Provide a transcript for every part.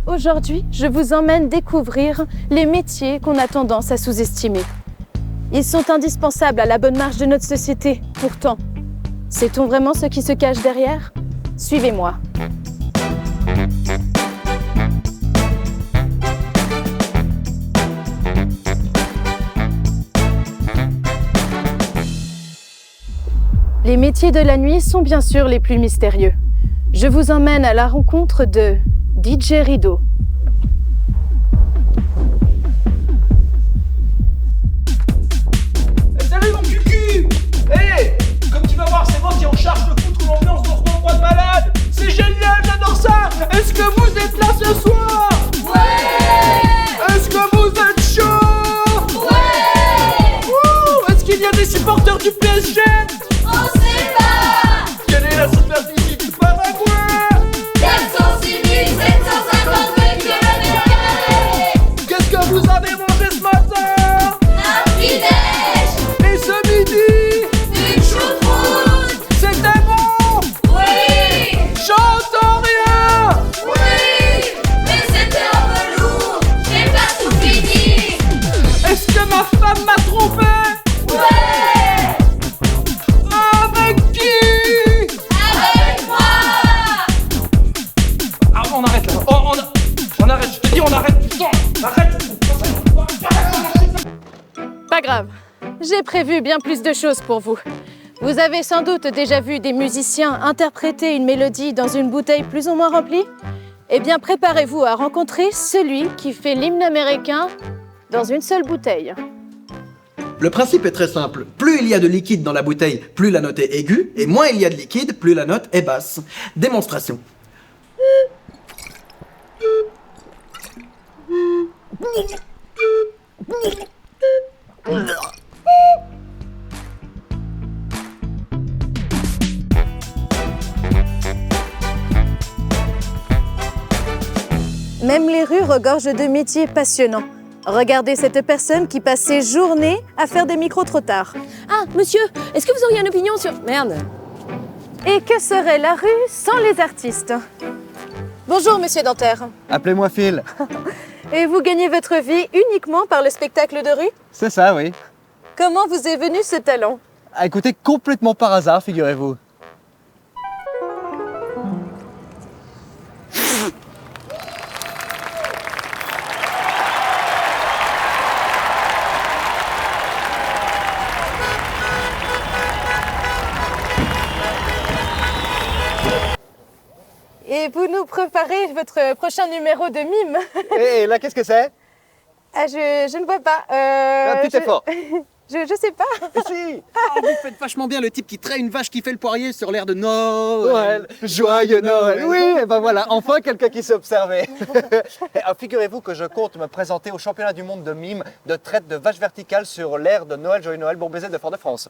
Aujourd'hui, je vous emmène découvrir les métiers qu'on a tendance à sous-estimer. Ils sont indispensables à la bonne marche de notre société. Pourtant, sait-on vraiment ce qui se cache derrière? Suivez-moi. Les métiers de la nuit sont bien sûr les plus mystérieux. Je vous emmène à la rencontre de DJ Rideau. Salut mon cul-cul! Hey! Comme tu vas voir, c'est moi qui est en charge de foutre l'ambiance dans ce endroit de malade! C'est génial, j'adore ça! Est-ce que vous êtes là ce soir? Ouais! Est-ce que vous êtes chaud? Ouais! Ouh! Est-ce qu'il y a des supporters du PSG? On sait pas! Quelle est la superficie du Paraguay? 406 752 km²! Qu'est-ce que vous avez mangé ce matin? Un petit-déj! Et ce midi? Une choucroute! C'était bon? Oui! J'entends rien! Oui! Mais c'était un peu lourd! J'ai pas tout fini! Est-ce que ma femme m'a trompé? Ouais! Avec qui? Avec moi! Ah, on arrête là. On arrête, je te dis, on arrête. Putain, arrête. Pas grave, j'ai prévu bien plus de choses pour vous. Vous avez sans doute déjà vu des musiciens interpréter une mélodie dans une bouteille plus ou moins remplie? Eh bien, préparez-vous à rencontrer celui qui fait l'hymne américain dans une seule bouteille. Le principe est très simple. Plus il y a de liquide dans la bouteille, plus la note est aiguë, et moins il y a de liquide, plus la note est basse. Démonstration. Même les rues regorgent de métiers passionnants. Regardez cette personne qui passe ses journées à faire des micro-trottoirs. Ah, monsieur, est-ce que vous auriez une opinion sur... Merde. Et que serait la rue sans les artistes? Bonjour, monsieur Dentaire. Appelez-moi Phil. Et vous gagnez votre vie uniquement par le spectacle de rue? C'est ça, oui. Comment vous est venu ce talent? Ah, écoutez, complètement par hasard, figurez-vous. Et vous nous préparez votre prochain numéro de mime? Et là, qu'est-ce que c'est? Ah, je ne vois pas. Un petit effort. Je sais pas. Si. Ah, vous faites vachement bien le type qui traite une vache qui fait le poirier sur l'air de Noël. Noël, joyeux Noël. Oui, et ben voilà, enfin quelqu'un qui s'est observé. Figurez-vous que je compte me présenter au championnat du monde de mime de traite de vache verticale sur l'air de Noël, joyeux Noël, bon baiser de Fort-de-France.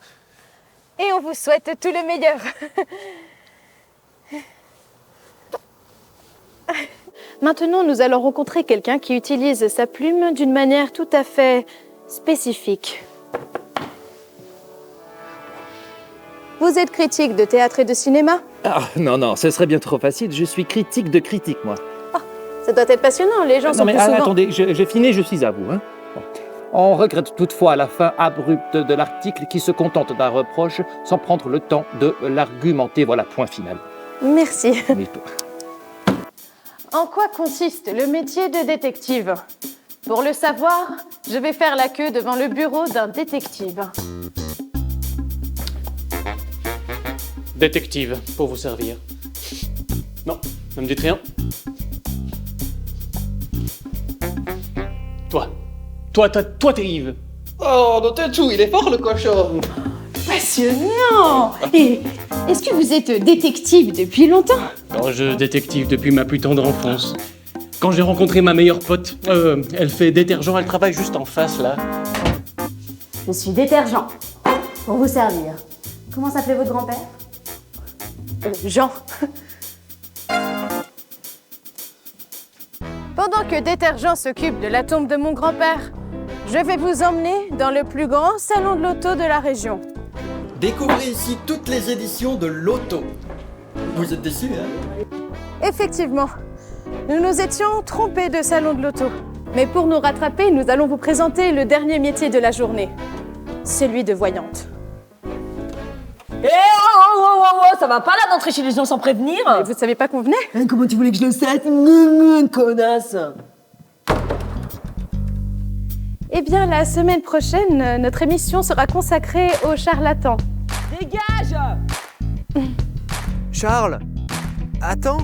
Et on vous souhaite tout le meilleur. Maintenant, nous allons rencontrer quelqu'un qui utilise sa plume d'une manière tout à fait spécifique. Vous êtes critique de théâtre et de cinéma? Ah, non, ce serait bien trop facile. Je suis critique de critique, moi. Ça doit être passionnant, les gens Non, sont mais plus souvent... attendez, j'ai fini, je suis à vous. Hein. Bon. On regrette toutefois la fin abrupte de l'article qui se contente d'un reproche sans prendre le temps de l'argumenter. Voilà, point final. Merci. Mais- En quoi consiste le métier de détective? Pour le savoir, je vais faire la queue devant le bureau d'un détective. Détective, pour vous servir. Non, ne me dites rien. Toi, t'es Yves. Oh, dans tes choux, il est fort le cochon! Passionnant! Et est-ce que vous êtes détective depuis longtemps? Alors, je détective depuis ma plus tendre enfance. Quand j'ai rencontré ma meilleure pote, elle fait détergent, elle travaille juste en face, là. Je suis détergent. Pour vous servir. Comment s'appelait votre grand-père? Jean. Pendant que Détergent s'occupe de la tombe de mon grand-père, je vais vous emmener dans le plus grand salon de l'auto de la région. Découvrez ici toutes les éditions de l'auto. Vous êtes déçus, hein? Effectivement, Nous nous étions trompés de salon de l'auto. Mais pour nous rattraper, nous allons vous présenter le dernier métier de la journée. Celui de voyante. Eh oh, ça va pas là d'entrer chez les gens sans prévenir. Et vous ne savez pas qu'on venait? Comment tu voulais que je le sache? Connasse. Eh bien, la semaine prochaine, notre émission sera consacrée aux charlatans. Dégage! Charles, attends.